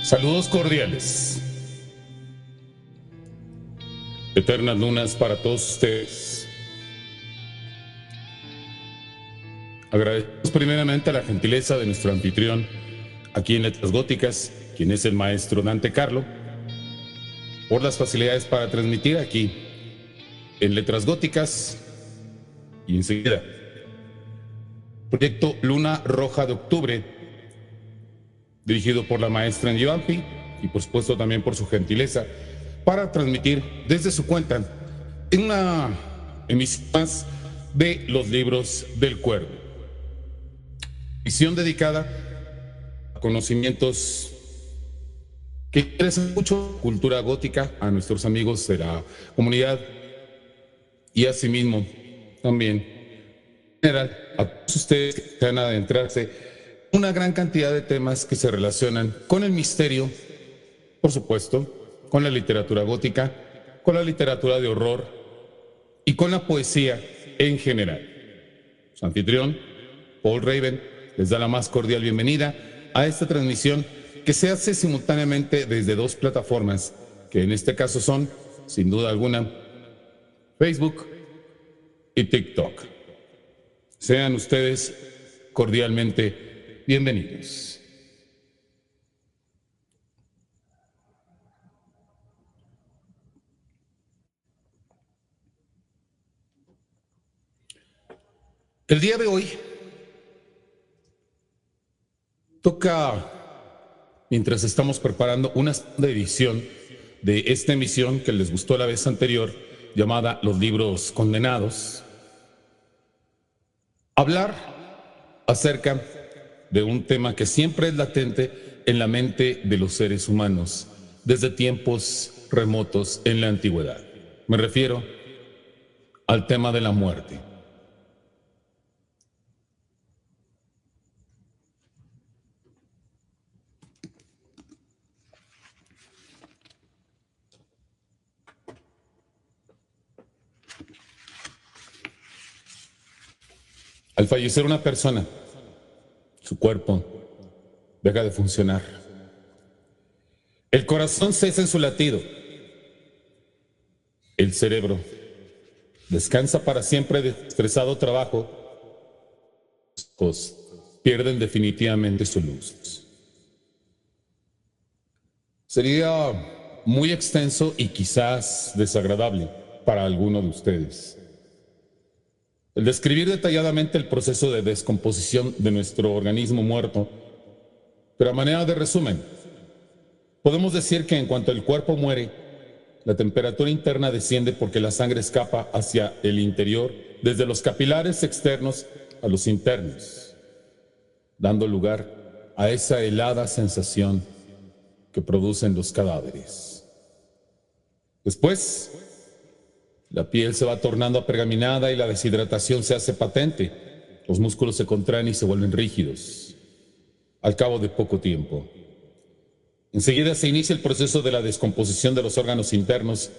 Saludos cordiales. Eternas lunas para todos ustedes. Agradecemos primeramente a la gentileza de nuestro anfitrión aquí en Letras Góticas, quien es el maestro Dante Carlo, por las facilidades para transmitir aquí en Letras Góticas y enseguida Proyecto Luna Roja de Octubre, dirigido por la maestra Ngiampi y por supuesto también por su gentileza para transmitir desde su cuenta en una emisión más de los libros del cuervo. Misión dedicada a conocimientos que interesan mucho, cultura gótica, a nuestros amigos de la comunidad y asimismo también en general a todos ustedes que van a adentrarse una gran cantidad de temas que se relacionan con el misterio, por supuesto, con la literatura gótica, con la literatura de horror y con la poesía en general. Su anfitrión, Paul Raven, les da la más cordial bienvenida a esta transmisión que se hace simultáneamente desde dos plataformas, que en este caso son, sin duda alguna, Facebook y TikTok. Sean ustedes cordialmente bienvenidos. El día de hoy toca, mientras estamos preparando una segunda edición de esta emisión que les gustó la vez anterior, llamada Los Libros Condenados, hablar acerca de un tema que siempre es latente en la mente de los seres humanos desde tiempos remotos en la antigüedad. Me refiero al tema de la muerte. Al fallecer una persona, su cuerpo deja de funcionar. El corazón cesa en su latido. El cerebro descansa para siempre de estresado trabajo. Los ojos pierden definitivamente su luz. Sería muy extenso y quizás desagradable para alguno de ustedes el describir detalladamente el proceso de descomposición de nuestro organismo muerto, pero a manera de resumen, podemos decir que en cuanto el cuerpo muere, la temperatura interna desciende porque la sangre escapa hacia el interior, desde los capilares externos a los internos, dando lugar a esa helada sensación que producen los cadáveres. Después, la piel se va tornando apergaminada y la deshidratación se hace patente. Los músculos se contraen y se vuelven rígidos. Al cabo de poco tiempo, enseguida se inicia el proceso de la descomposición de los órganos internos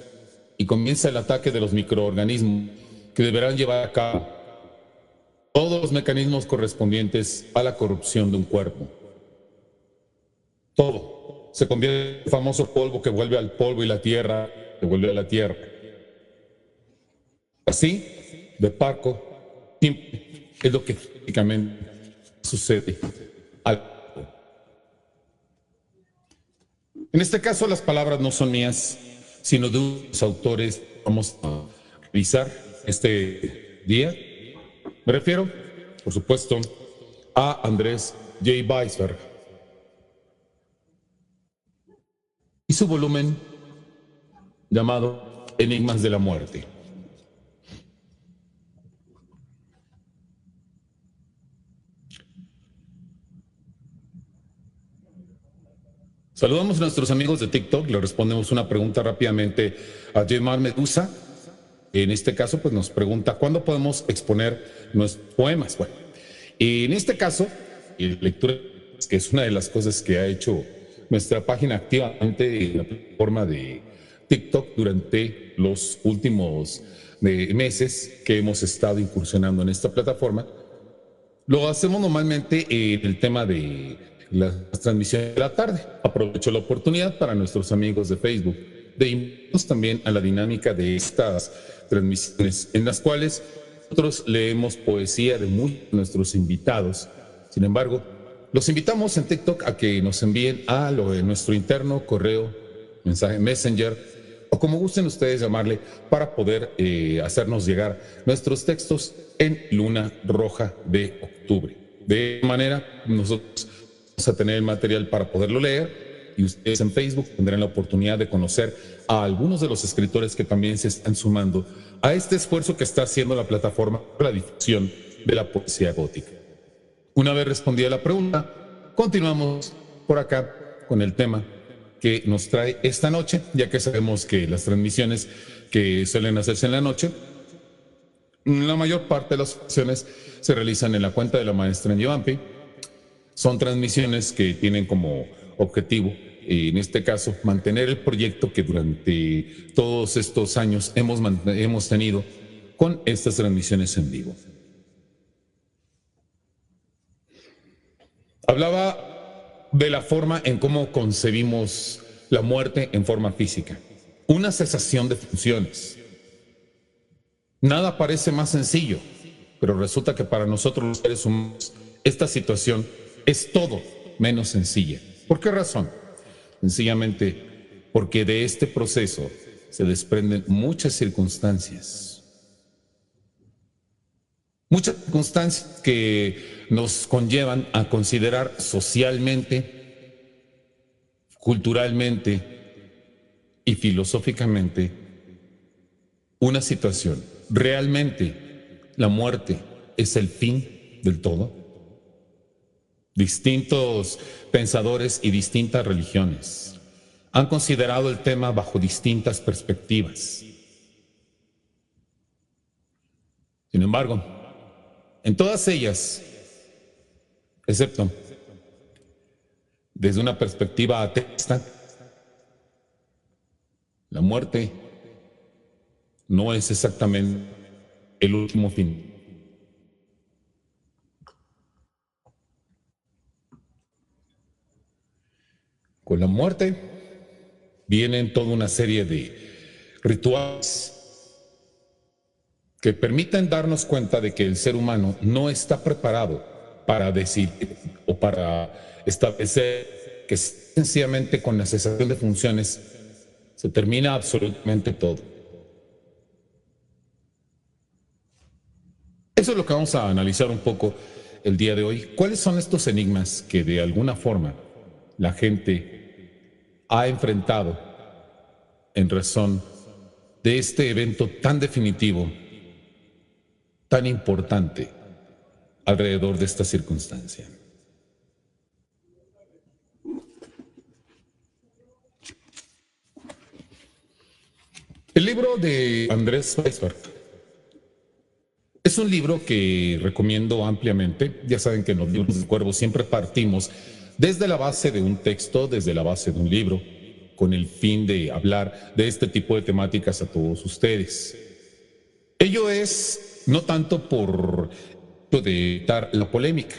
y comienza el ataque de los microorganismos que deberán llevar a cabo todos los mecanismos correspondientes a la corrupción de un cuerpo. Todo se convierte en el famoso polvo que vuelve al polvo y la tierra que vuelve a la tierra. Así, de parco, es lo que típicamente sucede al cuerpo. En este caso, las palabras no son mías, sino de unos autores. Vamos a revisar este día. Me refiero, por supuesto, a Andrés J. Weisberg y su volumen llamado Enigmas de la Muerte. Saludamos a nuestros amigos de TikTok, le respondemos una pregunta rápidamente a Gemar Medusa. En este caso, pues nos pregunta, ¿cuándo podemos exponer nuestros poemas? Bueno, en este caso, lectura, que es una de las cosas que ha hecho nuestra página activamente en la plataforma de TikTok durante los últimos meses que hemos estado incursionando en esta plataforma. Lo hacemos normalmente en el tema de las transmisiones de la tarde. Aprovecho la oportunidad para nuestros amigos de Facebook de invitarnos también a la dinámica de estas transmisiones, en las cuales nosotros leemos poesía de muchos de nuestros invitados. Sin embargo, los invitamos en TikTok a que nos envíen a lo de nuestro interno correo, mensaje Messenger, o como gusten ustedes llamarle, para poder hacernos llegar nuestros textos en Luna Roja de Octubre. De esta manera, nosotros vamos a tener el material para poderlo leer, y ustedes en Facebook tendrán la oportunidad de conocer a algunos de los escritores que también se están sumando a este esfuerzo que está haciendo la plataforma para la difusión de la poesía gótica. Una vez respondida la pregunta, continuamos por acá con el tema que nos trae esta noche, ya que sabemos que las transmisiones que suelen hacerse en la noche, la mayor parte de las ocasiones se realizan en la cuenta de la maestra Yevampi. Son transmisiones que tienen como objetivo, en este caso, mantener el proyecto que durante todos estos años hemos tenido con estas transmisiones en vivo. Hablaba de la forma en cómo concebimos la muerte en forma física. Una cesación de funciones. Nada parece más sencillo, pero resulta que para nosotros los seres humanos esta situación es todo menos sencilla. ¿Por qué razón? Sencillamente porque de este proceso se desprenden muchas circunstancias. Muchas circunstancias que nos conllevan a considerar socialmente, culturalmente y filosóficamente una situación. ¿Realmente la muerte es el fin del todo? Distintos pensadores y distintas religiones han considerado el tema bajo distintas perspectivas. Sin embargo, en todas ellas, excepto desde una perspectiva ateísta, la muerte no es exactamente el último fin. Con la muerte vienen toda una serie de rituales que permiten darnos cuenta de que el ser humano no está preparado para decidir o para establecer que sencillamente con la cesación de funciones se termina absolutamente todo. Eso es lo que vamos a analizar un poco el día de hoy. ¿Cuáles son estos enigmas que de alguna forma la gente ha enfrentado en razón de este evento tan definitivo, tan importante alrededor de esta circunstancia? El libro de Andrés Weisberg es un libro que recomiendo ampliamente. Ya saben que en los libros del Cuervo siempre partimos desde la base de un texto, desde la base de un libro, con el fin de hablar de este tipo de temáticas a todos ustedes. Ello es no tanto por de evitar la polémica,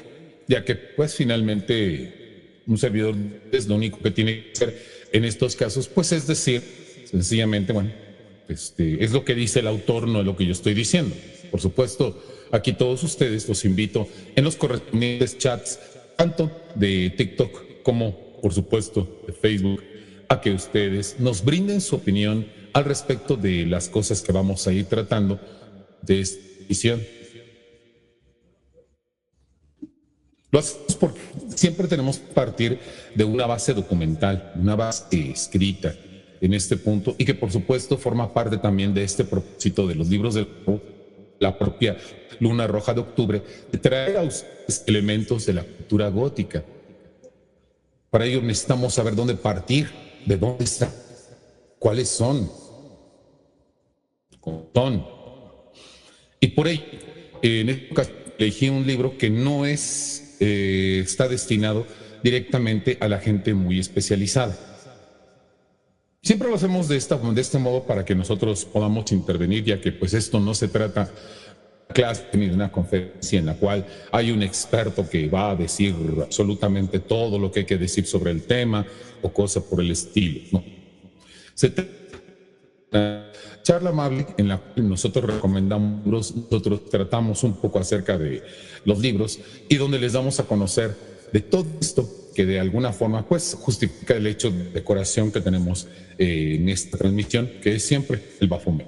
ya que pues finalmente un servidor es lo único que tiene que hacer en estos casos, pues es decir, sencillamente, bueno, es lo que dice el autor, no es lo que yo estoy diciendo. Por supuesto, aquí todos ustedes los invito en los correspondientes chats, tanto de TikTok como, por supuesto, de Facebook, a que ustedes nos brinden su opinión al respecto de las cosas que vamos a ir tratando de esta edición. Lo hacemos porque siempre tenemos que partir de una base documental, una base escrita en este punto, y que por supuesto forma parte también de este propósito de los libros de la propia Luna Roja de Octubre, de traer a ustedes elementos de la cultura gótica. Para ello necesitamos saber dónde partir, de dónde está, cuáles son. Y por ello, en esta ocasión elegí un libro que no está destinado directamente a la gente muy especializada. Siempre lo hacemos de este modo para que nosotros podamos intervenir, ya que pues esto no se trata clase, ni de una conferencia en la cual hay un experto que va a decir absolutamente todo lo que hay que decir sobre el tema o cosa por el estilo. No. Se trata de una charla amable en la cual nosotros recomendamos, nosotros tratamos un poco acerca de los libros y donde les damos a conocer de todo esto que de alguna forma pues justifica el hecho de decoración que tenemos en esta transmisión, que es siempre el Baphomet.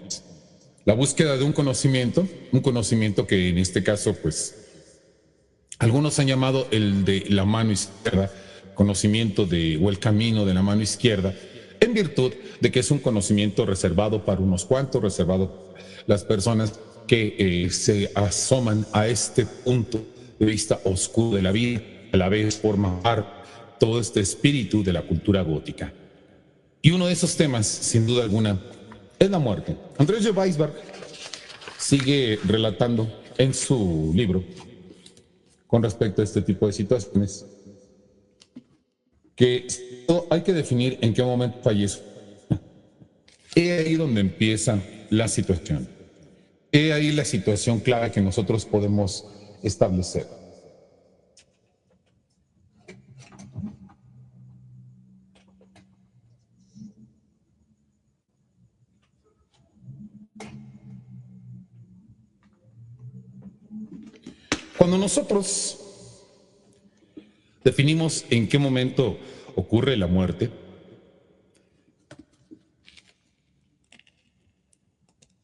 La búsqueda de un conocimiento que en este caso, pues, algunos han llamado el de la mano izquierda, conocimiento de, o el camino de la mano izquierda, en virtud de que es un conocimiento reservado para unos cuantos, reservado para las personas que se asoman a este punto de vista oscuro de la vida, a la vez forma parte todo este espíritu de la cultura gótica. Y uno de esos temas, sin duda alguna, es la muerte. Andrés de Weisberg sigue relatando en su libro con respecto a este tipo de situaciones que hay que definir en qué momento fallece. He ahí donde empieza la situación. He ahí la situación clara que nosotros podemos establecer. Cuando nosotros definimos en qué momento ocurre la muerte,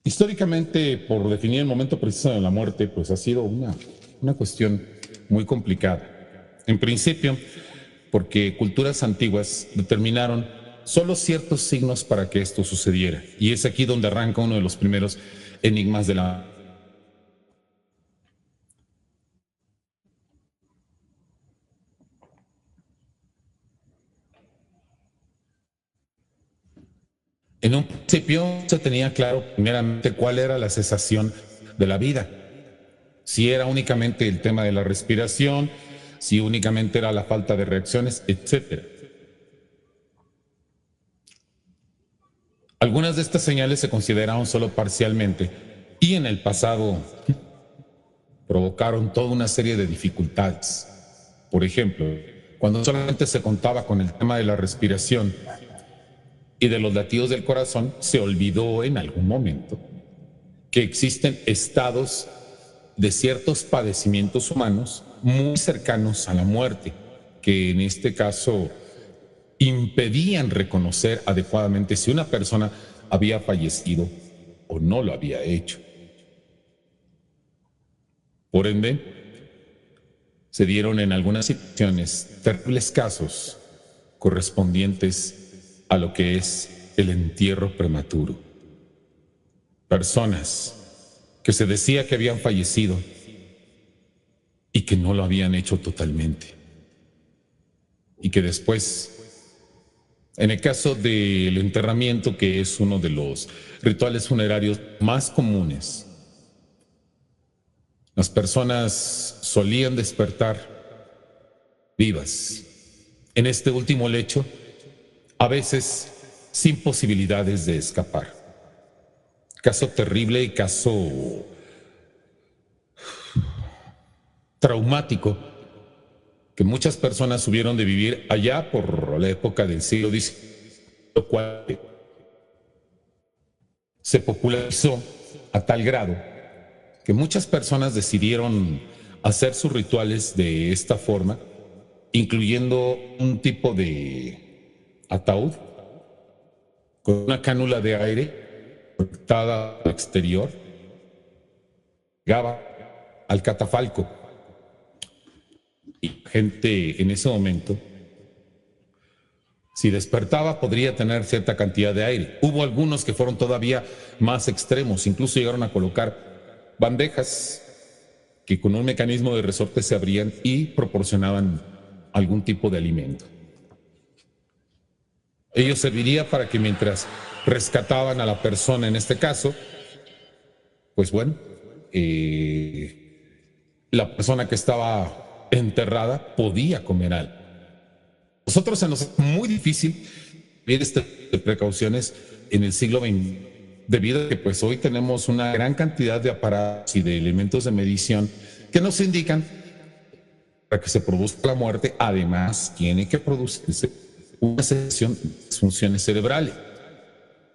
históricamente, por definir el momento preciso de la muerte, pues ha sido una cuestión muy complicada. En principio, porque culturas antiguas determinaron solo ciertos signos para que esto sucediera. Y es aquí donde arranca uno de los primeros enigmas de la... En un principio se tenía claro primeramente cuál era la cesación de la vida. Si era únicamente el tema de la respiración, si únicamente era la falta de reacciones, etc. Algunas de estas señales se consideraron solo parcialmente y en el pasado provocaron toda una serie de dificultades. Por ejemplo, cuando solamente se contaba con el tema de la respiración y de los latidos del corazón, se olvidó en algún momento que existen estados de ciertos padecimientos humanos muy cercanos a la muerte, que en este caso impedían reconocer adecuadamente si una persona había fallecido o no lo había hecho. Por ende, se dieron en algunas situaciones terribles casos correspondientes a lo que es el entierro prematuro. Personas que se decía que habían fallecido y que no lo habían hecho totalmente. Y que después, en el caso del enterramiento, que es uno de los rituales funerarios más comunes, las personas solían despertar vivas. En este último lecho, a veces sin posibilidades de escapar. Caso terrible y caso traumático que muchas personas hubieron de vivir allá por la época del siglo XIX, lo cual se popularizó a tal grado que muchas personas decidieron hacer sus rituales de esta forma, incluyendo un tipo de ataúd con una cánula de aire conectada al exterior, llegaba al catafalco. Y gente en ese momento, si despertaba, podría tener cierta cantidad de aire. Hubo algunos que fueron todavía más extremos, incluso llegaron a colocar bandejas que con un mecanismo de resorte se abrían y proporcionaban algún tipo de alimento. Ello serviría para que mientras rescataban a la persona, en este caso, pues bueno, la persona que estaba enterrada podía comer algo. Nosotros se nos es muy difícil ver estas precauciones en el siglo XXI, debido a que pues hoy tenemos una gran cantidad de aparatos y de elementos de medición que nos indican para que se produzca la muerte, además tiene que producirse una sección de las funciones cerebrales.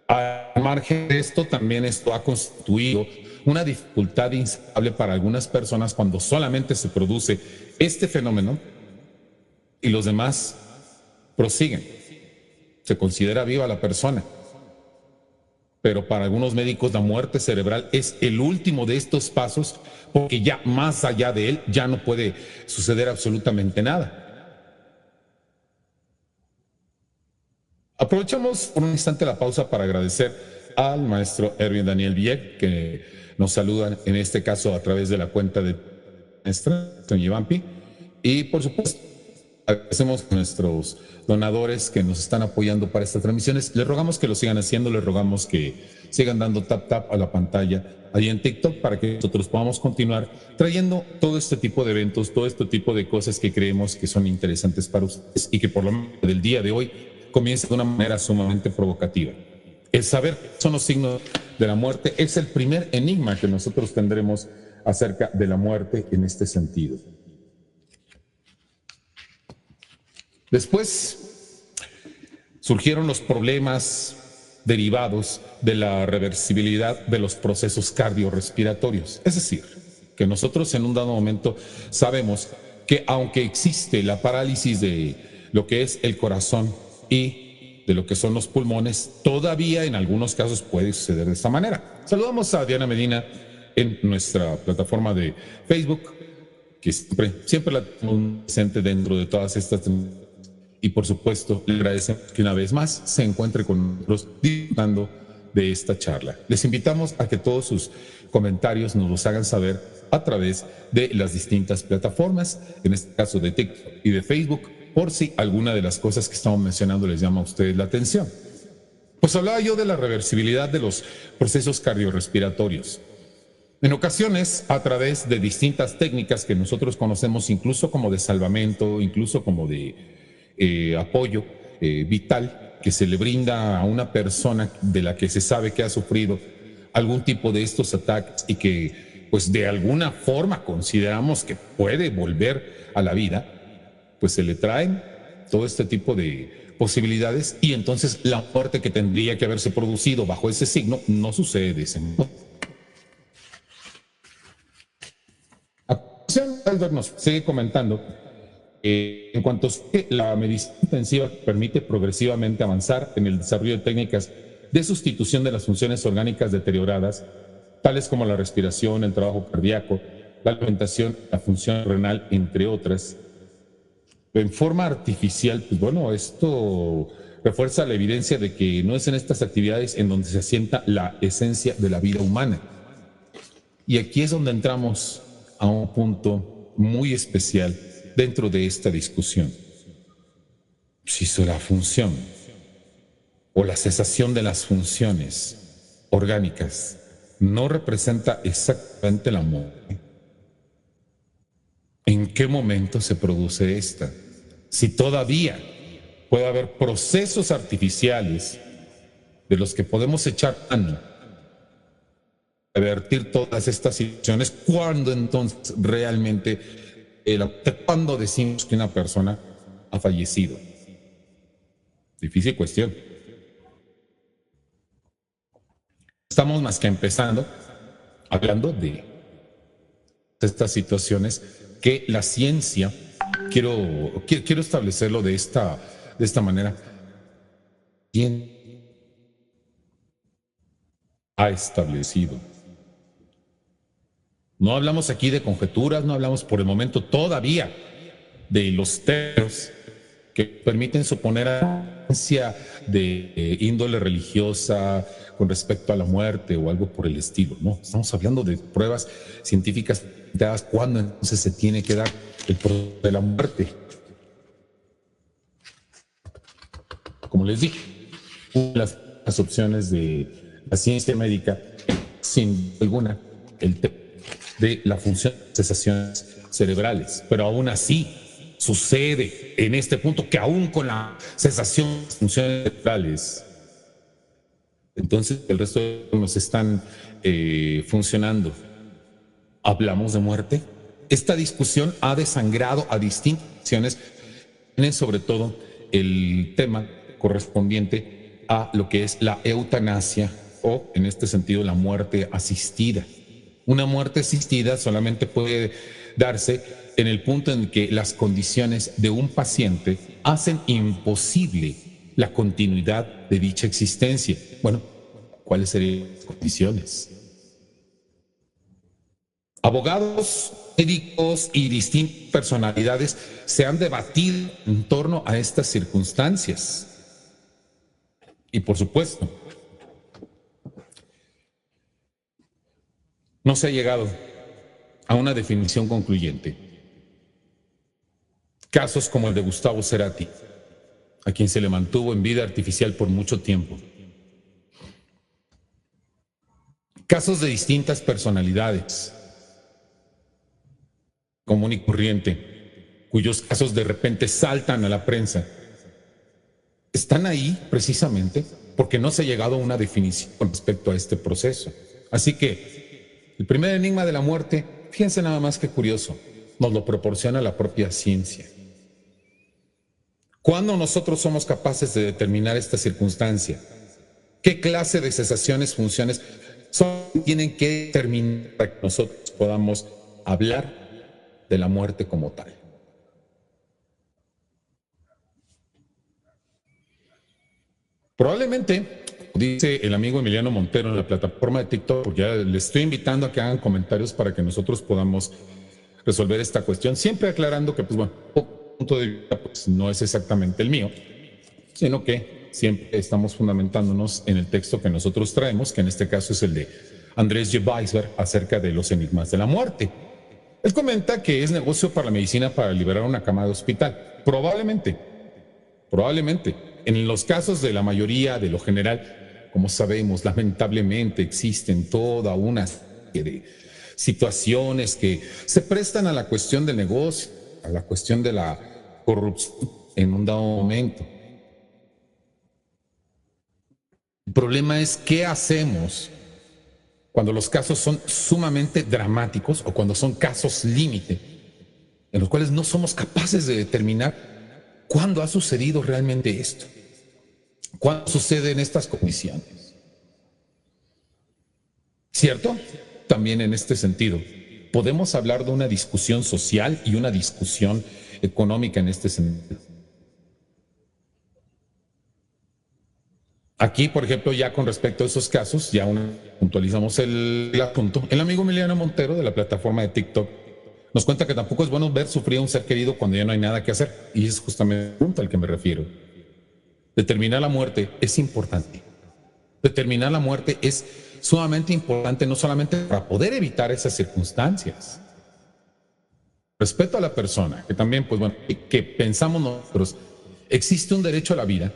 Al margen de esto, también esto ha constituido una dificultad insalvable para algunas personas cuando solamente se produce este fenómeno y los demás prosiguen. Se considera viva la persona, pero para algunos médicos la muerte cerebral es el último de estos pasos porque ya más allá de él ya no puede suceder absolutamente nada. Aprovechamos por un instante la pausa para agradecer al maestro Erwin Daniel Villegas, que nos saluda en este caso a través de la cuenta de nuestra Toñi Vampi, y por supuesto agradecemos a nuestros donadores que nos están apoyando para estas transmisiones. Les rogamos que lo sigan haciendo, les rogamos que sigan dando tap a la pantalla ahí en TikTok para que nosotros podamos continuar trayendo todo este tipo de eventos, todo este tipo de cosas que creemos que son interesantes para ustedes y que por lo menos del día de hoy comienza de una manera sumamente provocativa. El saber qué son los signos de la muerte es el primer enigma que nosotros tendremos acerca de la muerte en este sentido. Después surgieron los problemas derivados de la reversibilidad de los procesos cardiorrespiratorios. Es decir, que nosotros en un dado momento sabemos que aunque existe la parálisis de lo que es el corazón y de lo que son los pulmones, todavía en algunos casos puede suceder de esta manera. Saludamos a Diana Medina en nuestra plataforma de Facebook, que siempre la tenemos presente dentro de todas estas. Y por supuesto, le agradecemos que una vez más se encuentre con nosotros disfrutando de esta charla. Les invitamos a que todos sus comentarios nos los hagan saber a través de las distintas plataformas, en este caso de TikTok y de Facebook, por si alguna de las cosas que estamos mencionando les llama a ustedes la atención. Pues hablaba yo de la reversibilidad de los procesos cardiorrespiratorios. En ocasiones, a través de distintas técnicas que nosotros conocemos incluso como de salvamento, incluso como de apoyo vital que se le brinda a una persona de la que se sabe que ha sufrido algún tipo de estos ataques y que pues de alguna forma consideramos que puede volver a la vida, pues se le traen todo este tipo de posibilidades y entonces la muerte que tendría que haberse producido bajo ese signo no sucede de ese modo. Albert nos sigue comentando en cuanto a la medicina intensiva permite progresivamente avanzar en el desarrollo de técnicas de sustitución de las funciones orgánicas deterioradas, tales como la respiración, el trabajo cardíaco, la alimentación, la función renal, entre otras. En forma artificial, pues bueno, esto refuerza la evidencia de que no es en estas actividades en donde se asienta la esencia de la vida humana. Y aquí es donde entramos a un punto muy especial dentro de esta discusión. Si la función o la cesación de las funciones orgánicas no representa exactamente la muerte, ¿en qué momento se produce esta? Si todavía puede haber procesos artificiales de los que podemos echar mano, revertir todas estas situaciones, ¿cuándo entonces realmente cuándo decimos que una persona ha fallecido? Difícil cuestión. Estamos más que empezando hablando de estas situaciones que la ciencia, quiero establecerlo de esta manera, ¿quién ha establecido? No hablamos aquí de conjeturas, no hablamos por el momento todavía de los términos que permiten suponer creencia de índole religiosa con respecto a la muerte o algo por el estilo. No, estamos hablando de pruebas científicas dadas cuándo entonces se tiene que dar el proceso de la muerte. Como les dije, una de las opciones de la ciencia médica, sin alguna, el tema de la función de cesaciones cerebrales, pero aún así sucede en este punto que aún con la cesación de funciones cerebrales Entonces el resto de nos están funcionando. ¿Hablamos de muerte? Esta discusión ha desangrado a distintas naciones, sobre todo el tema correspondiente a lo que es la eutanasia o, en este sentido, la muerte asistida. Una muerte asistida solamente puede darse en el punto en que las condiciones de un paciente hacen imposible la continuidad de dicha existencia. Bueno, ¿cuáles serían las condiciones? Abogados, médicos y distintas personalidades se han debatido en torno a estas circunstancias. Y por supuesto, no se ha llegado a una definición concluyente. Casos como el de Gustavo Cerati, a quien se le mantuvo en vida artificial por mucho tiempo. Casos de distintas personalidades, común y corriente, cuyos casos de repente saltan a la prensa, están ahí precisamente porque no se ha llegado a una definición con respecto a este proceso. Así que el primer enigma de la muerte, fíjense nada más que curioso, nos lo proporciona la propia ciencia. ¿Cuándo nosotros somos capaces de determinar esta circunstancia? ¿Qué clase de cesaciones, funciones tienen que determinar para que nosotros podamos hablar de la muerte como tal? Probablemente, dice el amigo Emiliano Montero en la plataforma de TikTok, porque ya les estoy invitando a que hagan comentarios para que nosotros podamos resolver esta cuestión, siempre aclarando que, pues bueno, punto de vista pues, no es exactamente el mío, sino que siempre estamos fundamentándonos en el texto que nosotros traemos, que en este caso es el de Andrés J. Weisberg acerca de los enigmas de la muerte. Él comenta que es negocio para la medicina para liberar una cama de hospital. Probablemente. En los casos de la mayoría, de lo general, como sabemos, lamentablemente existen toda una serie de situaciones que se prestan a la cuestión del negocio, a la cuestión de la corrupción en un dado momento. El problema es qué hacemos cuando los casos son sumamente dramáticos o cuando son casos límite, en los cuales no somos capaces de determinar cuándo ha sucedido realmente esto, cuándo suceden estas condiciones. ¿Cierto? También en este sentido, podemos hablar de una discusión social y una discusión económica en este sentido. Aquí, por ejemplo, ya con respecto a esos casos, ya puntualizamos el asunto. El amigo Emiliano Montero de la plataforma de TikTok nos cuenta que tampoco es bueno ver sufrir a un ser querido cuando ya no hay nada que hacer. Y es justamente el punto al que me refiero. Determinar la muerte es importante. Determinar la muerte es sumamente importante, no solamente para poder evitar esas circunstancias. Respeto a la persona, que también, pues bueno, que pensamos nosotros, existe un derecho a la vida.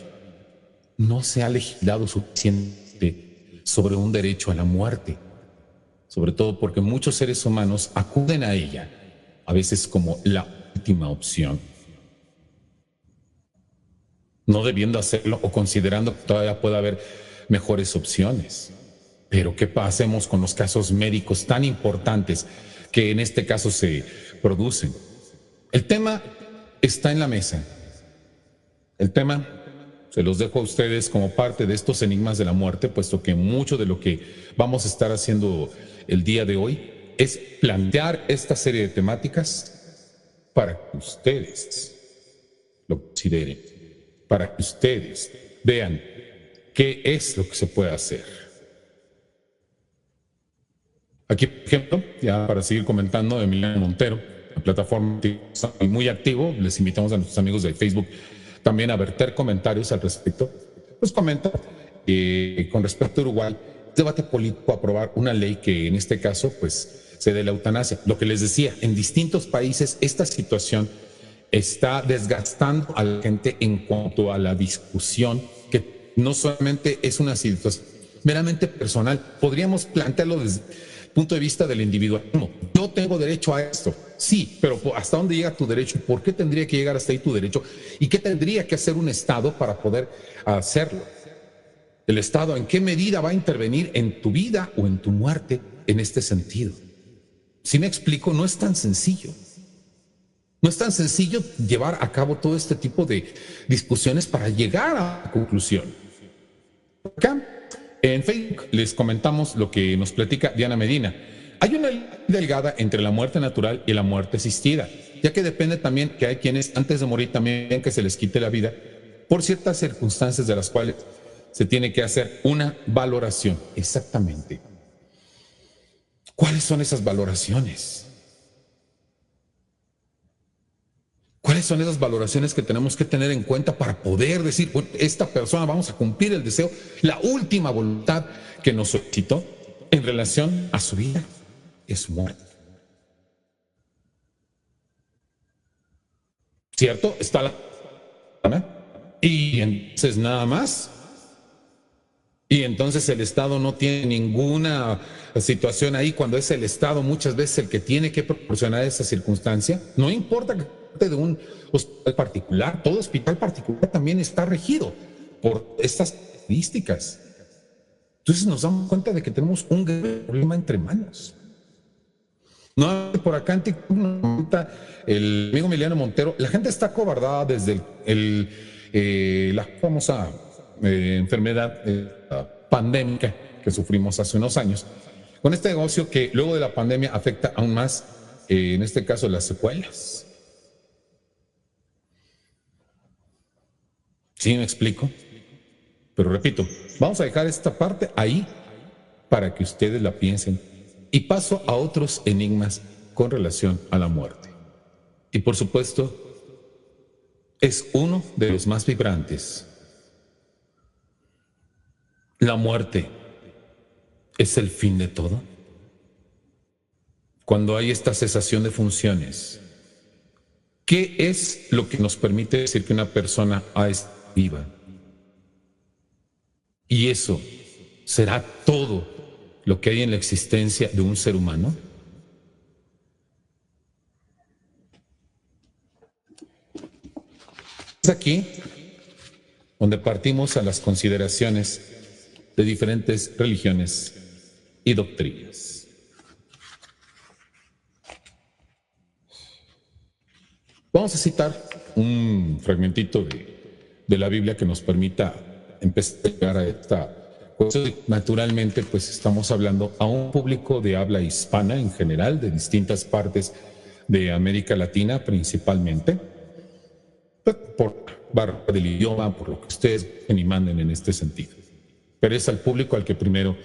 No se ha legislado suficiente sobre un derecho a la muerte, sobre todo porque muchos seres humanos acuden a ella, a veces como la última opción, no debiendo hacerlo o considerando que todavía puede haber mejores opciones. Pero ¿qué hacemos con los casos médicos tan importantes que en este caso se producen? El tema está en la mesa. El tema se los dejo a ustedes como parte de estos enigmas de la muerte, puesto que mucho de lo que vamos a estar haciendo el día de hoy es plantear esta serie de temáticas para que ustedes lo consideren, para que ustedes vean qué es lo que se puede hacer. Aquí, por ejemplo, ya para seguir comentando, Emiliano Montero, la plataforma muy activo, les invitamos a nuestros amigos de Facebook también a verter comentarios al respecto. Pues comenta con respecto a Uruguay, debate político aprobar una ley que en este caso pues se dé la eutanasia. Lo que les decía, en distintos países esta situación está desgastando a la gente en cuanto a la discusión, que no solamente es una situación meramente personal, podríamos plantearlo desde el punto de vista del individualismo. Yo tengo derecho a esto, sí, pero ¿hasta dónde llega tu derecho? ¿Por qué tendría que llegar hasta ahí tu derecho? ¿Y qué tendría que hacer un Estado para poder hacerlo? El Estado, ¿en qué medida va a intervenir en tu vida o en tu muerte en este sentido? Si me explico, no es tan sencillo. No es tan sencillo llevar a cabo todo este tipo de discusiones para llegar a la conclusión. Acá en Facebook les comentamos lo que nos platica Diana Medina. Hay una línea delgada entre la muerte natural y la muerte asistida, ya que depende también que hay quienes antes de morir también que se les quite la vida por ciertas circunstancias de las cuales se tiene que hacer una valoración. Exactamente. ¿Cuáles son esas valoraciones? ¿Cuáles son esas valoraciones que tenemos que tener en cuenta para poder decir, bueno, esta persona vamos a cumplir el deseo, la última voluntad que nos solicitó en relación a su vida y a su muerte? ¿Cierto? Está la... Y entonces nada más. Y entonces el Estado no tiene ninguna situación ahí cuando es el Estado muchas veces el que tiene que proporcionar esa circunstancia. No importa que de un hospital particular, todo hospital particular también está regido por estas estadísticas. Entonces nos damos cuenta de que tenemos un gran problema entre manos. No, por acá en TikTok nos comenta el amigo Emiliano Montero, la gente está acobardada desde la famosa enfermedad pandémica que sufrimos hace unos años, con este negocio que luego de la pandemia afecta aún más, en este caso, las secuelas. ¿Sí me explico? Pero repito, vamos a dejar esta parte ahí para que ustedes la piensen y paso a otros enigmas con relación a la muerte. Y por supuesto, es uno de los más vibrantes. ¿La muerte es el fin de todo? Cuando hay esta cesación de funciones, ¿qué es lo que nos permite decir que una persona está viva? ¿Y eso será todo lo que hay en la existencia de un ser humano? Es aquí donde partimos a las consideraciones de diferentes religiones y doctrinas. Vamos a citar un fragmentito de la Biblia que nos permita empezar a llegar a esta cuestión. Naturalmente, pues estamos hablando a un público de habla hispana en general, de distintas partes de América Latina principalmente, por barra del idioma, por lo que ustedes y manden en este sentido. Pero es al público al que primero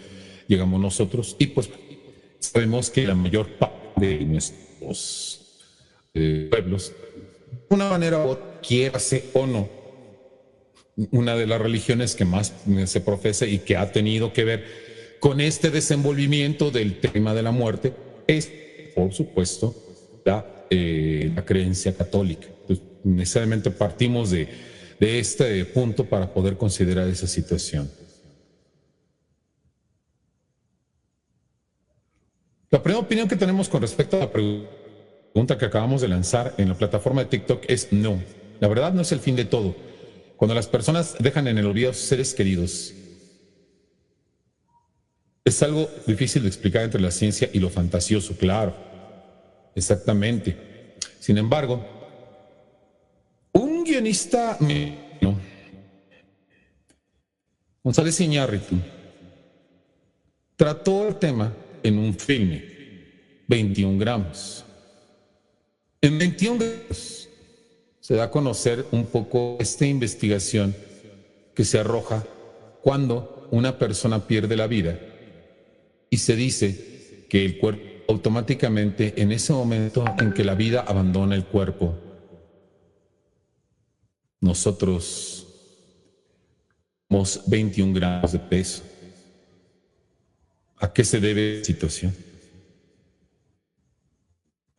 llegamos nosotros y pues sabemos que la mayor parte de nuestros pueblos, de una manera u otra, quiérase o no, una de las religiones que más se profesa y que ha tenido que ver con este desenvolvimiento del tema de la muerte es, por supuesto, la creencia católica. Entonces, necesariamente partimos de este punto para poder considerar esa situación. La primera opinión que tenemos con respecto a la pregunta que acabamos de lanzar en la plataforma de TikTok es no. La verdad no es el fin de todo. Cuando las personas dejan en el olvido a sus seres queridos, es algo difícil de explicar entre la ciencia y lo fantasioso, claro. Exactamente. Sin embargo, un guionista mexicano, González Iñárritu, trató el tema en un filme, 21 gramos. En 21 gramos se da a conocer un poco esta investigación que se arroja cuando una persona pierde la vida y se dice que el cuerpo automáticamente en ese momento en que la vida abandona el cuerpo, nosotros somos 21 gramos de peso. ¿A qué se debe la situación?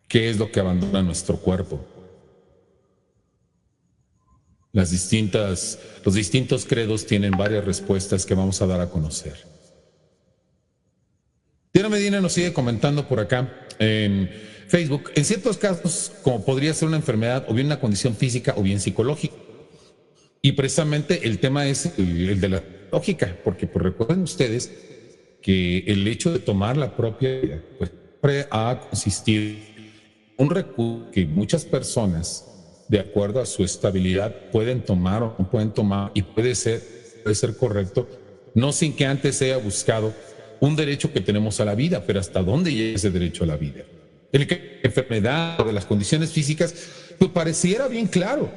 ¿Qué es lo que abandona nuestro cuerpo? Los distintos credos tienen varias respuestas que vamos a dar a conocer. Diana Medina nos sigue comentando por acá en Facebook, en ciertos casos, como podría ser una enfermedad o bien una condición física o bien psicológica. Y precisamente el tema es el de las lógica, porque pues, recuerden ustedes que el hecho de tomar la propia vida pues, siempre ha consistido en un recurso que muchas personas, de acuerdo a su estabilidad, pueden tomar o no pueden tomar y puede ser correcto, no sin que antes se haya buscado un derecho que tenemos a la vida, pero ¿hasta dónde llega ese derecho a la vida? El que la enfermedad o de las condiciones físicas, pues pareciera bien claro.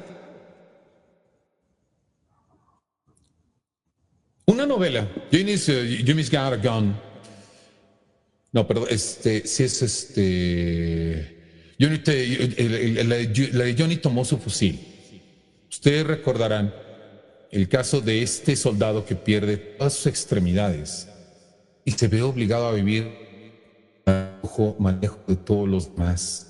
Una novela, Jimmy's Got a Gun. No, perdón, sí es la de Johnny tomó su fusil. Ustedes recordarán el caso de este soldado que pierde todas sus extremidades y se ve obligado a vivir bajo manejo de todos los demás,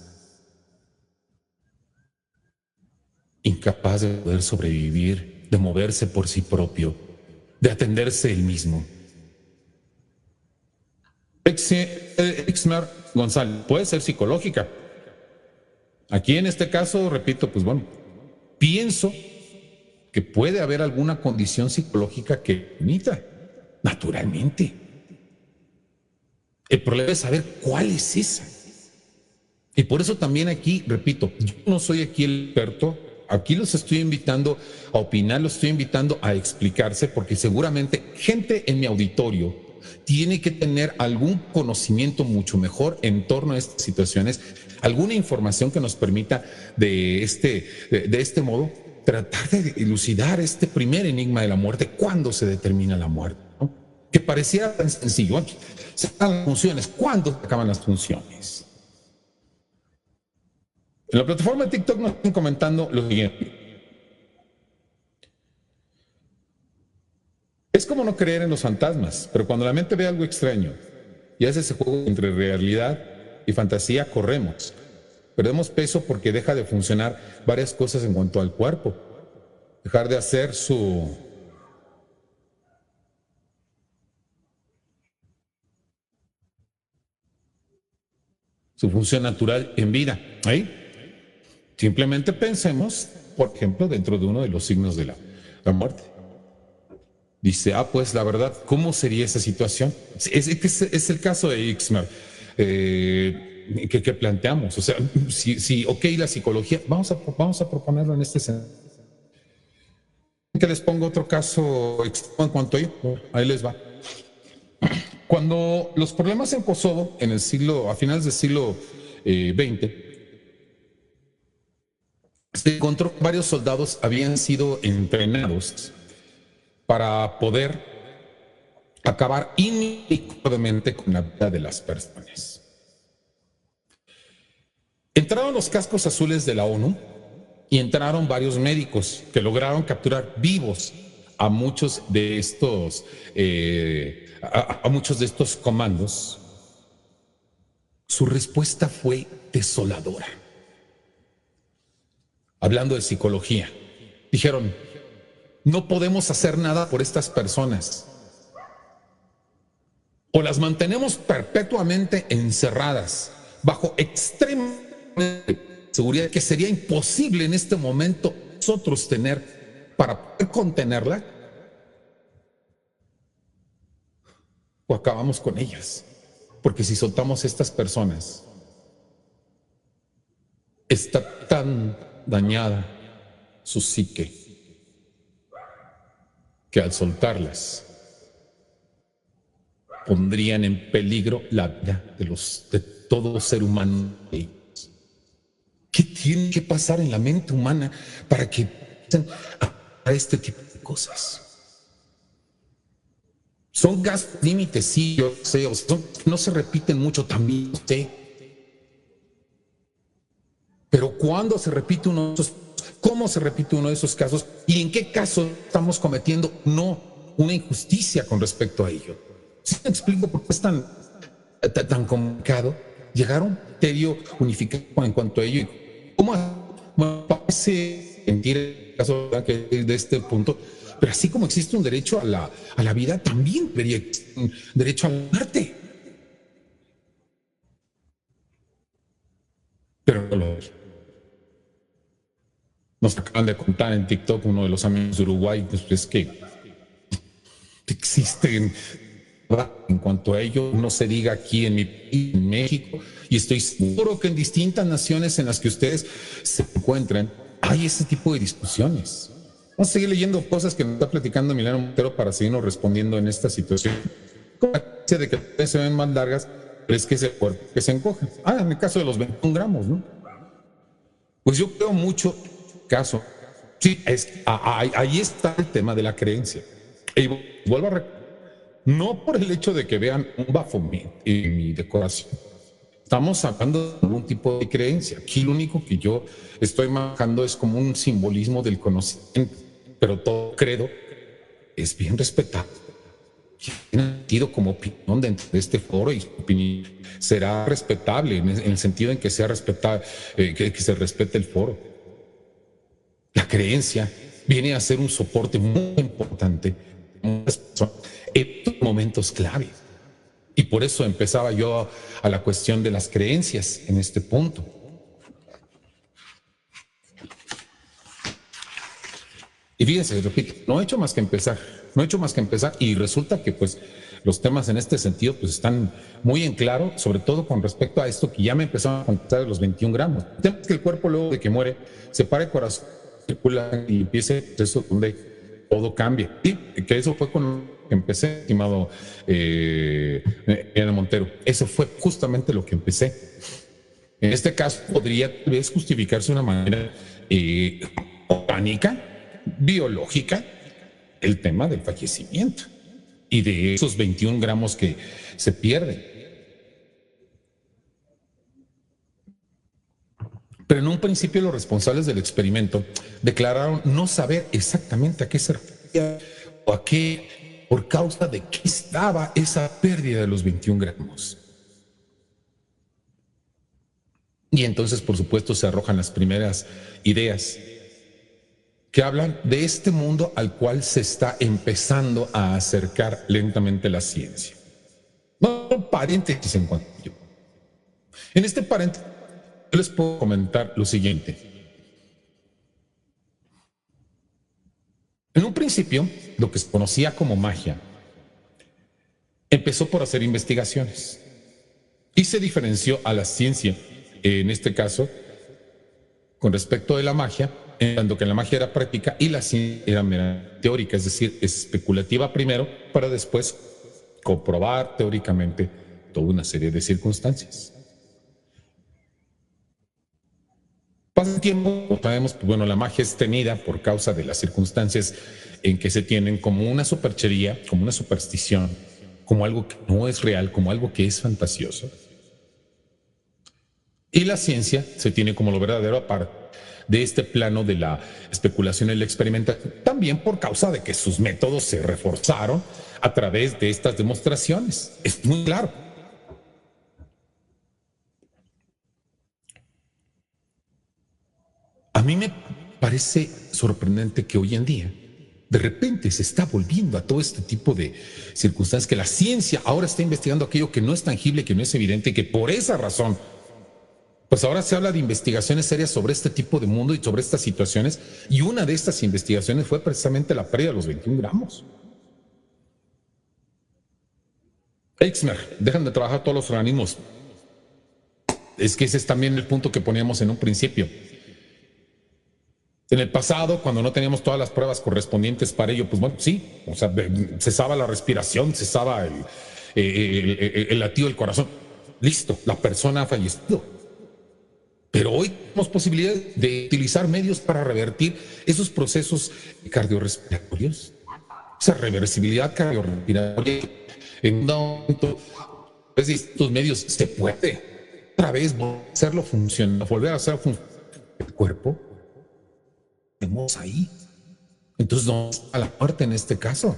incapaz de poder sobrevivir, de moverse por sí propio, de atenderse él mismo. Exmer González puede ser psicológica. Aquí en este caso, repito, pues bueno, pienso que puede haber alguna condición psicológica que permita, naturalmente. El problema es saber cuál es esa. Y por eso también aquí, repito, yo no soy aquí el experto, aquí los estoy invitando a opinar, los estoy invitando a explicarse, porque seguramente gente en mi auditorio tiene que tener algún conocimiento mucho mejor en torno a estas situaciones, alguna información que nos permita de este modo tratar de elucidar este primer enigma de la muerte, cuándo se determina la muerte, ¿no? Que pareciera tan sencillo. Se acaban las funciones, ¿cuándo se acaban las funciones? En la plataforma de TikTok nos están comentando lo siguiente. Es como no creer en los fantasmas, pero cuando la mente ve algo extraño y hace ese juego entre realidad y fantasía, corremos. Perdemos peso porque deja de funcionar varias cosas en cuanto al cuerpo. Dejar de hacer su función natural en vida. ¿Ahí? Simplemente pensemos, por ejemplo, dentro de uno de los signos de la muerte. Dice, pues la verdad, ¿cómo sería esa situación? Es el caso de Ixmer que planteamos. O sea, si ok, la psicología, vamos a proponerlo en este sentido. Que les pongo otro caso en cuanto a ello. Ahí les va. Cuando los problemas en Kosovo, a finales del siglo XX, se encontró que varios soldados habían sido entrenados para poder acabar inequívocamente con la vida de las personas. Entraron los cascos azules de la ONU y entraron varios médicos que lograron capturar vivos a muchos de estos comandos. Su respuesta fue desoladora. Hablando de psicología, dijeron, no podemos hacer nada por estas personas. O las mantenemos perpetuamente encerradas bajo extrema seguridad, que sería imposible en este momento nosotros tener para poder contenerla, o acabamos con ellas. Porque si soltamos a estas personas, está tan dañada su psique que al soltarlas pondrían en peligro la vida de todo ser humano. ¿Qué tiene que pasar en la mente humana para que pasen a este tipo de cosas? Son gastos límites, sí, yo sé, no se repiten mucho, también sé. Pero ¿cuándo se repite uno de esos? ¿Cómo se repite uno de esos casos? ¿Y en qué caso estamos cometiendo una injusticia con respecto a ello? ¿Sí me explico por qué es tan complicado llegar a un criterio unificado en cuanto a ello? ¿Cómo parece sentir el caso de este punto? Pero así como existe un derecho a la vida, también debería existir un derecho a la muerte. Pero no lo hay. Nos acaban de contar en TikTok uno de los amigos de Uruguay, pues es que existen. En cuanto a ello, no se diga aquí en mi país, en México, y estoy seguro que en distintas naciones en las que ustedes se encuentran, hay ese tipo de discusiones. Vamos a seguir leyendo cosas que nos está platicando Emiliano Montero para seguirnos respondiendo en esta situación. Con la creencia de que ustedes se ven más largas, pero es que es el cuerpo que se encoge. En el caso de los 21 gramos, ¿no? Pues yo creo mucho caso. Sí, ahí está el tema de la creencia. Y vuelvo a recordar, no por el hecho de que vean un Baphomet en mi decoración. Estamos hablando de algún tipo de creencia. Aquí lo único que yo estoy manejando es como un simbolismo del conocimiento, pero todo credo es bien respetado. Tiene sentido como opinión dentro de este foro y su opinión será respetable en el sentido en que sea respetable, que se respete el foro. La creencia viene a ser un soporte muy importante en estos momentos clave. Y por eso empezaba yo a la cuestión de las creencias en este punto. Y fíjense, repito, no he hecho más que empezar y resulta que pues los temas en este sentido pues están muy en claro, sobre todo con respecto a esto que ya me empezaron a contar de los 21 gramos. El tema es que el cuerpo luego de que muere se para el corazón, circula y empieza el proceso donde todo cambia. Y que eso fue con lo que empecé, estimado Ana Montero. Eso fue justamente lo que empecé. En este caso podría tal vez justificarse de una manera orgánica, biológica, el tema del fallecimiento y de esos 21 gramos que se pierden. Pero en un principio los responsables del experimento declararon no saber exactamente a qué se refería o a qué, por causa de qué estaba esa pérdida de los 21 gramos. Y entonces, por supuesto, se arrojan las primeras ideas que hablan de este mundo al cual se está empezando a acercar lentamente la ciencia. Un paréntesis en cuanto a ello. En este paréntesis, yo les puedo comentar lo siguiente. En un principio, lo que se conocía como magia empezó por hacer investigaciones y se diferenció a la ciencia, en este caso, con respecto de la magia, en tanto que la magia era práctica y la ciencia era mera teórica, es decir, es especulativa primero para después comprobar teóricamente toda una serie de circunstancias. Pasa el tiempo, como sabemos, pues bueno, la magia es tenida por causa de las circunstancias en que se tienen como una superchería, como una superstición, como algo que no es real, como algo que es fantasioso. Y la ciencia se tiene como lo verdadero aparte de este plano de la especulación y la experimentación, también por causa de que sus métodos se reforzaron a través de estas demostraciones. Es muy claro. A mí me parece sorprendente que hoy en día de repente se está volviendo a todo este tipo de circunstancias, que la ciencia ahora está investigando aquello que no es tangible, que no es evidente, y que por esa razón pues ahora se habla de investigaciones serias sobre este tipo de mundo y sobre estas situaciones, y una de estas investigaciones fue precisamente la pérdida de los 21 gramos. Exmer, dejan de trabajar todos los organismos. Es que ese es también el punto que poníamos en un principio. En el pasado, cuando no teníamos todas las pruebas correspondientes para ello, pues bueno, sí, o sea, cesaba la respiración, cesaba el latido del corazón. Listo, la persona ha fallecido. Pero hoy tenemos posibilidades de utilizar medios para revertir esos procesos cardiorrespiratorios, esa reversibilidad cardiorrespiratoria. En un momento, pues, estos medios se puede otra vez hacerlo funcionar, volver a hacer funcionar el cuerpo. Tenemos ahí. Entonces, ¿dónde está la muerte en este caso?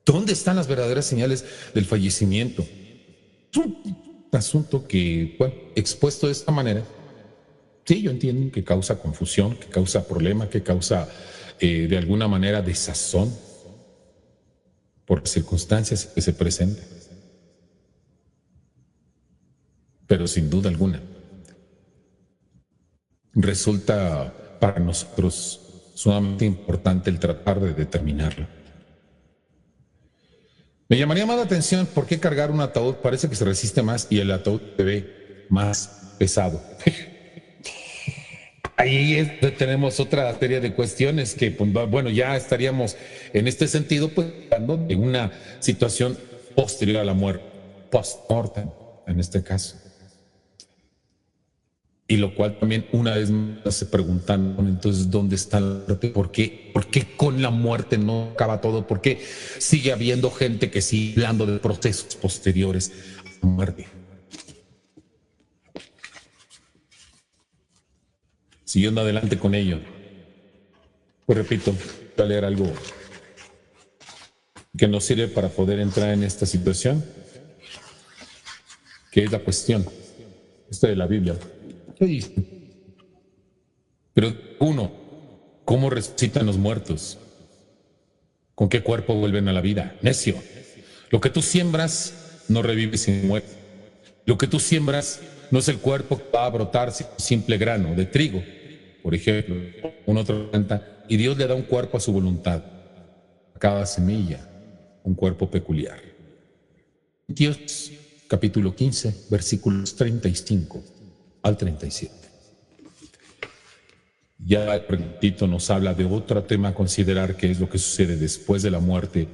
¿Dónde están las verdaderas señales del fallecimiento? Un asunto que, bueno, expuesto de esta manera, sí, yo entiendo que causa confusión, que causa problema, que causa de alguna manera desazón por las circunstancias que se presentan. Pero sin duda alguna, resulta para nosotros sumamente importante el tratar de determinarlo. Me llamaría más la atención por qué cargar un ataúd parece que se resiste más y el ataúd se ve más pesado. Tenemos otra serie de cuestiones que, pues, bueno, ya estaríamos en este sentido, pues, hablando de una situación posterior a la muerte, post-mortem, en este caso. Y lo cual también una vez más se preguntan, entonces, ¿dónde está la muerte? ¿Por qué con la muerte no acaba todo? ¿Por qué sigue habiendo gente que sigue hablando de procesos posteriores a la muerte? Siguiendo adelante con ello, pues repito, voy a leer algo que nos sirve para poder entrar en esta situación, que es la cuestión, de la Biblia. ¿Qué dice? Pero uno, ¿cómo resucitan los muertos? ¿Con qué cuerpo vuelven a la vida? Necio. Lo que tú siembras no revive sin muerte. Lo que tú siembras no es el cuerpo que va a brotar simple grano de trigo, por ejemplo, una otra planta, y Dios le da un cuerpo a su voluntad. A cada semilla, un cuerpo peculiar. Dios, capítulo 15, versículos 35 al 37. Ya el predictito nos habla de otro tema a considerar, que es lo que sucede después de la muerte,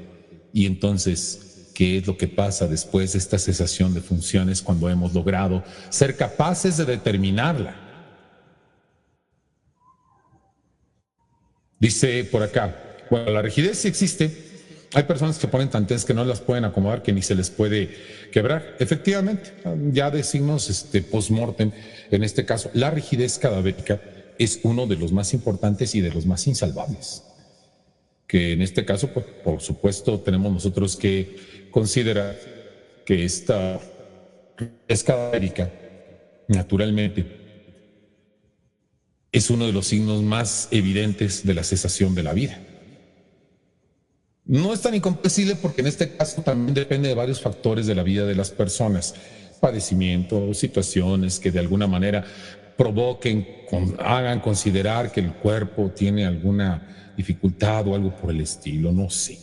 y entonces, ¿qué es lo que pasa después de esta cesación de funciones cuando hemos logrado ser capaces de determinarla? Dice por acá, bueno, la rigidez sí existe. Hay personas que ponen tantenes que no las pueden acomodar, que ni se les puede quebrar. Efectivamente, ya de signos post-mortem, en este caso, la rigidez cadavérica es uno de los más importantes y de los más insalvables. Que en este caso, pues, por supuesto, tenemos nosotros que considerar que esta rigidez cadavérica, naturalmente, es uno de los signos más evidentes de la cesación de la vida. No es tan incomprensible porque en este caso también depende de varios factores de la vida de las personas, padecimientos, situaciones que de alguna manera provoquen, hagan considerar que el cuerpo tiene alguna dificultad o algo por el estilo, no sé.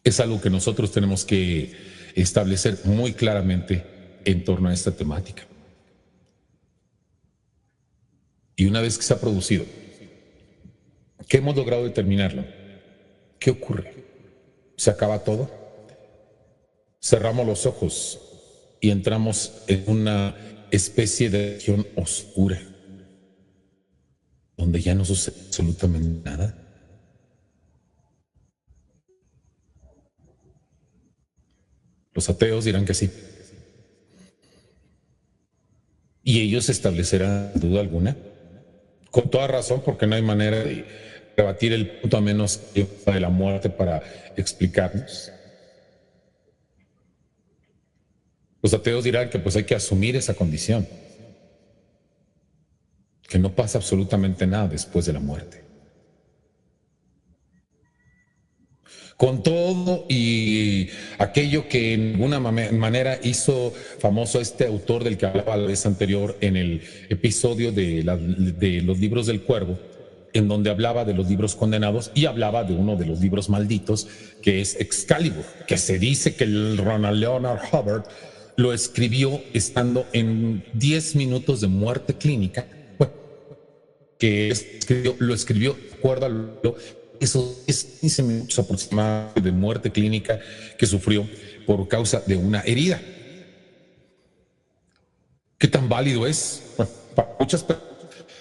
Es algo que nosotros tenemos que establecer muy claramente en torno a esta temática. Y una vez que se ha producido, que hemos logrado determinarlo, ¿qué ocurre? ¿Se acaba todo? Cerramos los ojos y entramos en una especie de región oscura, donde ya no sucede absolutamente nada. Los ateos dirán que sí. Y ellos establecerán duda alguna, con toda razón, porque no hay manera de rebatir el punto a menos de la muerte para explicarnos. Los ateos dirán que pues hay que asumir esa condición, que no pasa absolutamente nada después de la muerte. Con todo y aquello que en alguna manera hizo famoso este autor del que hablaba la vez anterior en el episodio de los libros del Cuervo, en donde hablaba de los libros condenados y hablaba de uno de los libros malditos, que es Excalibur, que se dice que el Ronald Leonard Hubbard lo escribió estando en 10 minutos de muerte clínica, lo escribió de acuerdo a esos 15 minutos aproximadamente de muerte clínica que sufrió por causa de una herida. ¿Qué tan válido es? Bueno, para muchas personas,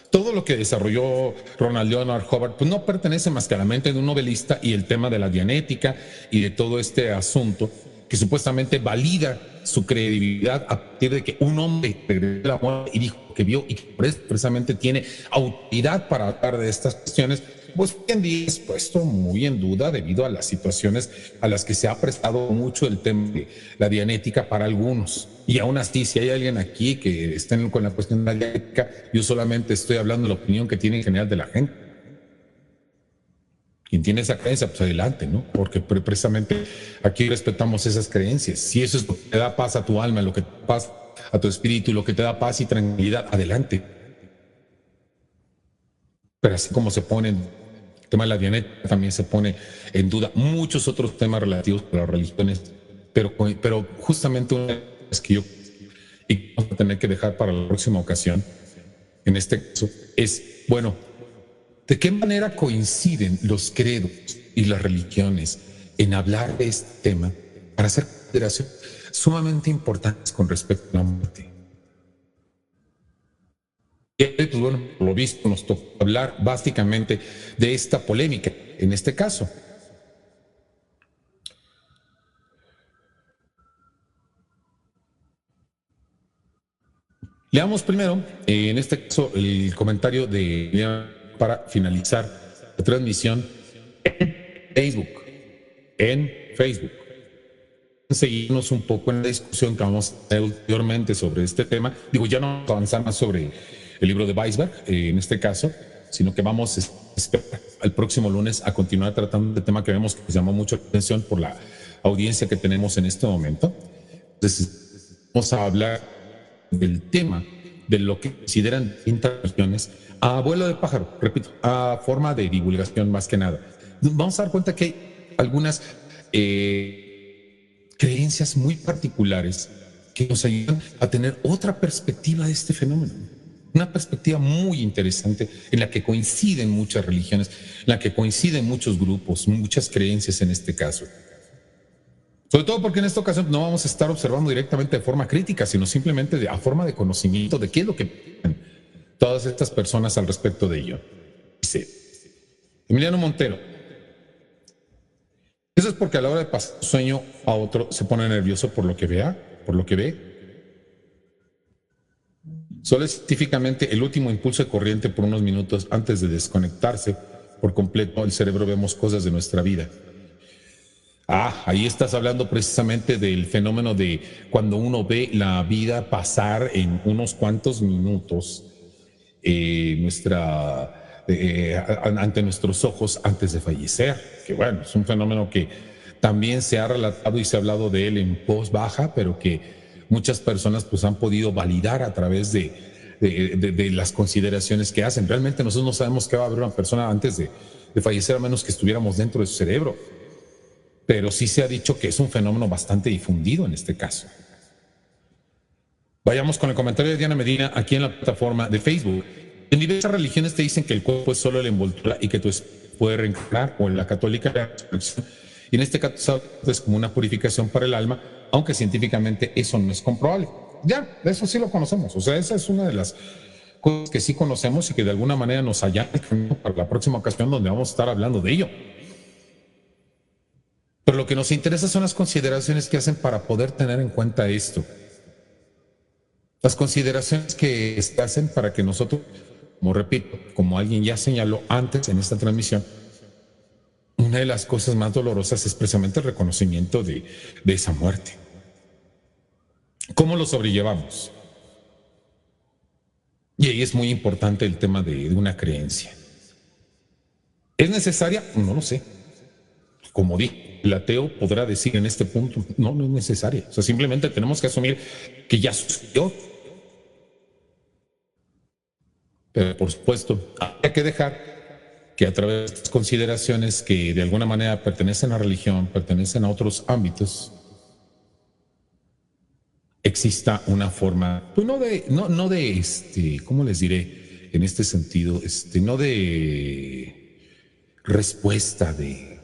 todo lo que desarrolló Ronald Leonard Hubbard pues no pertenece más que a la mente de un novelista, y el tema de la dianética y de todo este asunto que supuestamente valida su credibilidad a partir de que un hombre regresó de la muerte y dijo que vio y que por eso precisamente tiene autoridad para hablar de estas cuestiones, pues hoy en día es puesto muy en duda debido a las situaciones a las que se ha prestado mucho el tema de la dianética para algunos. Y aún así, si hay alguien aquí que esté con la cuestión de la dianética, yo solamente estoy hablando de la opinión que tiene en general de la gente. Quien tiene esa creencia, pues adelante, ¿no? Porque precisamente aquí respetamos esas creencias. Si eso es lo que te da paz a tu alma, lo que te da paz a tu espíritu, lo que te da paz y tranquilidad, adelante. Pero así como se ponen tema de la dianética también se pone en duda, muchos otros temas relativos a las religiones, pero justamente una es que yo y que vamos a tener que dejar para la próxima ocasión, en este caso, es, bueno, ¿de qué manera coinciden los credos y las religiones en hablar de este tema para hacer consideraciones sumamente importantes con respecto a la muerte? Y pues bueno, por lo visto nos toca hablar básicamente de esta polémica, en este caso. Leamos primero, en este caso, el comentario de para finalizar la transmisión en Facebook. En Facebook. Seguirnos un poco en la discusión que vamos a tener ulteriormente sobre este tema. Digo, ya no avanzar más sobre el libro de Weisberg, en este caso, sino que vamos el próximo lunes a continuar tratando de tema que vemos que nos llamó mucho la atención por la audiencia que tenemos en este momento. Entonces, vamos a hablar del tema de lo que consideran distintas religiones a vuelo de pájaro, repito, a forma de divulgación más que nada. Vamos a dar cuenta que hay algunas creencias muy particulares que nos ayudan a tener otra perspectiva de este fenómeno. Una perspectiva muy interesante en la que coinciden muchas religiones, en la que coinciden muchos grupos, muchas creencias en este caso. Sobre todo porque en esta ocasión no vamos a estar observando directamente de forma crítica, sino simplemente a forma de conocimiento de qué es lo que piensan todas estas personas al respecto de ello. Dice Emiliano Montero: eso es porque a la hora de pasar un sueño a otro se pone nervioso por lo que vea, por lo que ve. Solo es científicamente el último impulso de corriente por unos minutos antes de desconectarse por completo el cerebro vemos cosas de nuestra vida. Ahí estás hablando precisamente del fenómeno de cuando uno ve la vida pasar en unos cuantos minutos ante nuestros ojos antes de fallecer, que bueno, es un fenómeno que también se ha relatado y se ha hablado de él en voz baja, pero que muchas personas pues han podido validar a través de las consideraciones que hacen. Realmente nosotros no sabemos qué va a haber una persona antes de fallecer a menos que estuviéramos dentro de su cerebro. Pero sí se ha dicho que es un fenómeno bastante difundido en este caso. Vayamos con el comentario de Diana Medina aquí en la plataforma de Facebook. En diversas religiones te dicen que el cuerpo es solo la envoltura y que tú puedes reencarnar, o en la católica la resurrección. Y en este caso es como una purificación para el alma, aunque científicamente eso no es comprobable. Ya, eso sí lo conocemos. O sea, esa es una de las cosas que sí conocemos y que de alguna manera nos allanan para la próxima ocasión donde vamos a estar hablando de ello. Pero lo que nos interesa son las consideraciones que hacen para poder tener en cuenta esto. Las consideraciones que se hacen para que nosotros, como repito, como alguien ya señaló antes en esta transmisión, una de las cosas más dolorosas es precisamente el reconocimiento de esa muerte. ¿Cómo lo sobrellevamos? Y ahí es muy importante el tema de una creencia. ¿Es necesaria? No lo sé. Como dije, el ateo podrá decir en este punto, no es necesaria. O sea, simplemente tenemos que asumir que ya sucedió. Pero por supuesto, hay que dejar que a través de estas consideraciones que de alguna manera pertenecen a la religión, pertenecen a otros ámbitos, exista una forma, pues no de ¿cómo les diré? En este sentido, no de respuesta de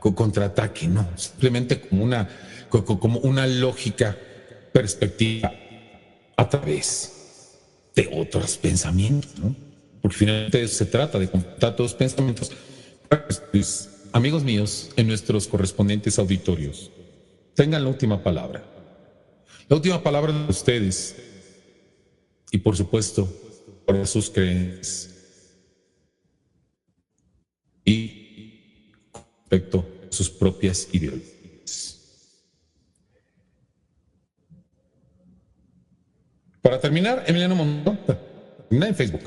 contraataque, no, simplemente como una lógica perspectiva a través de otros pensamientos, ¿no? Porque finalmente se trata de completar todos los pensamientos. Pues, amigos míos, en nuestros correspondientes auditorios, tengan la última palabra. La última palabra de ustedes y, por supuesto, por sus creencias y respecto a sus propias ideologías. Para terminar, Emiliano Montón, en Facebook.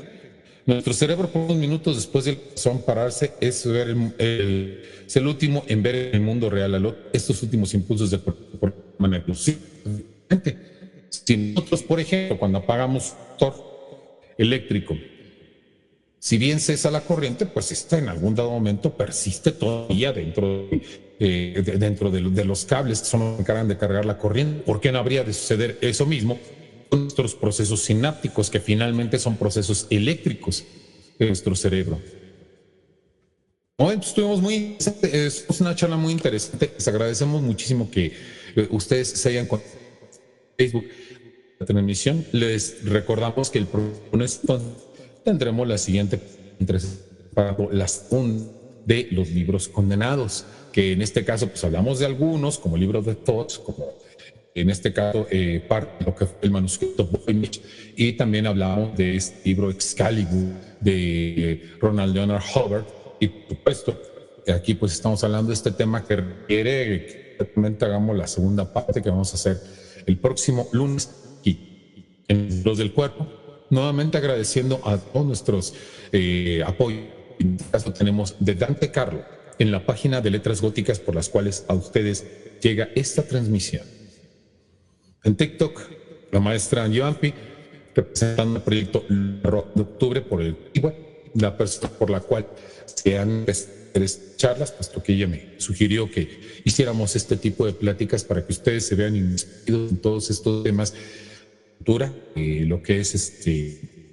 Nuestro cerebro por unos minutos después del corazón pararse es el último en ver el mundo real, estos últimos impulsos de por manera. Si nosotros, por ejemplo, cuando apagamos un motor eléctrico, Si bien cesa la corriente, pues esta en algún dado momento persiste todavía dentro de los cables que son los que encargan de cargar la corriente. ¿Por qué no habría de suceder eso mismo con nuestros procesos sinápticos, que finalmente son procesos eléctricos de nuestro cerebro? Hoy es una charla muy interesante. Les agradecemos muchísimo que ustedes se hayan conectado en Facebook la transmisión. Les recordamos que el lunes tendremos la siguiente para las de los libros condenados, que en este caso pues hablamos de algunos, como el libro de Thoughts, como en este caso parte de lo que fue el manuscrito Voynich, y también hablamos de este libro Excalibur de Ronald Leonard Hubbard, y por supuesto aquí pues estamos hablando de este tema que requiere que realmente hagamos la segunda parte que vamos a hacer el próximo lunes aquí en Los del Cuerpo. Nuevamente agradeciendo a todos nuestros apoyos. En este caso tenemos de Dante Carlo en la página de Letras Góticas por las cuales a ustedes llega esta transmisión. En TikTok, la maestra Yampi, representando el proyecto de octubre por el web, la persona por la cual se han tres charlas, puesto que ella me sugirió que hiciéramos este tipo de pláticas para que ustedes se vean inmiscuidos en todos estos temas lo que es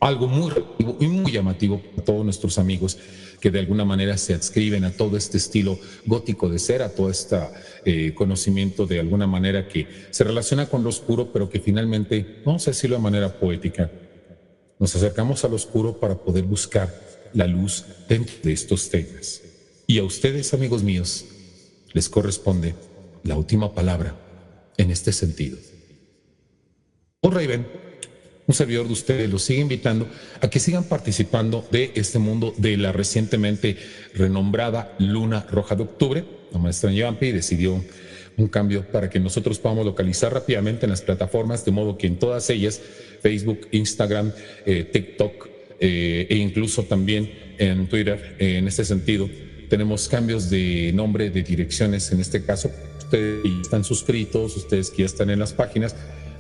algo muy relativo y muy llamativo para todos nuestros amigos que de alguna manera se adscriben a todo este estilo gótico de ser, a todo este conocimiento de alguna manera que se relaciona con lo oscuro, pero que finalmente, vamos a decirlo de manera poética, nos acercamos al oscuro para poder buscar la luz dentro de estos temas. Y a ustedes, amigos míos, les corresponde la última palabra en este sentido. Paul Raven, un servidor de ustedes, los sigue invitando a que sigan participando de este mundo de la recientemente renombrada Luna Roja de Octubre. La maestra Yampi decidió un cambio para que nosotros podamos localizar rápidamente en las plataformas, de modo que en todas ellas, Facebook, Instagram, TikTok e incluso también en Twitter, en este sentido, tenemos cambios de nombre, de direcciones. En este caso, ustedes ya están suscritos, ustedes que ya están en las páginas,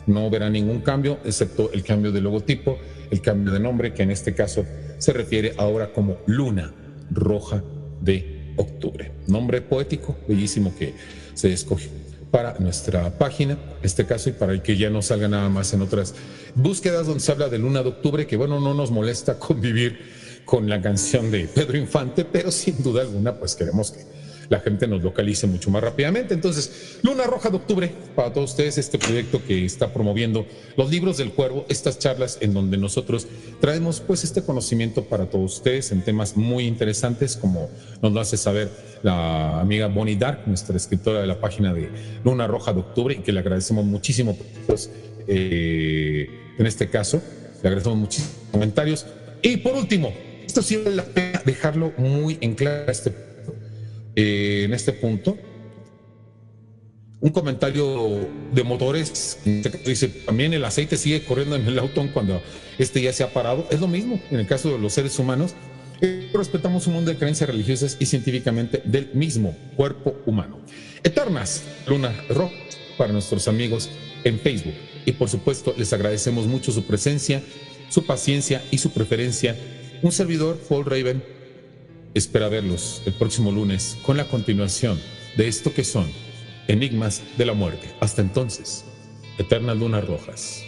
no verán ningún cambio, excepto el cambio de logotipo, el cambio de nombre, que en este caso se refiere ahora como Luna Roja de Octubre. Nombre poético, bellísimo, que se escogió para nuestra página, en este caso, y para que ya no salga nada más en otras búsquedas donde se habla de Luna de Octubre, que bueno, no nos molesta convivir con la canción de Pedro Infante, pero sin duda alguna, pues queremos que la gente nos localice mucho más rápidamente. Entonces, Luna Roja de Octubre, para todos ustedes, este proyecto que está promoviendo los libros del Cuervo, estas charlas en donde nosotros traemos pues este conocimiento para todos ustedes en temas muy interesantes, como nos lo hace saber la amiga Bonnie Dark, nuestra escritora de la página de Luna Roja de Octubre, y que le agradecemos muchísimo, pues, en este caso, le agradecemos muchísimos comentarios. Y por último, esto sí vale la pena dejarlo muy en claro en este punto, un comentario de motores dice: también el aceite sigue corriendo en el auto cuando ya se ha parado. Es lo mismo en el caso de los seres humanos. Respetamos un mundo de creencias religiosas y científicamente del mismo cuerpo humano. Eternas Luna Roja para nuestros amigos en Facebook, y por supuesto les agradecemos mucho su presencia, su paciencia y su preferencia. Un servidor, Paul Raven, espera verlos el próximo lunes con la continuación de esto que son Enigmas de la Muerte. Hasta entonces, eternas lunas rojas.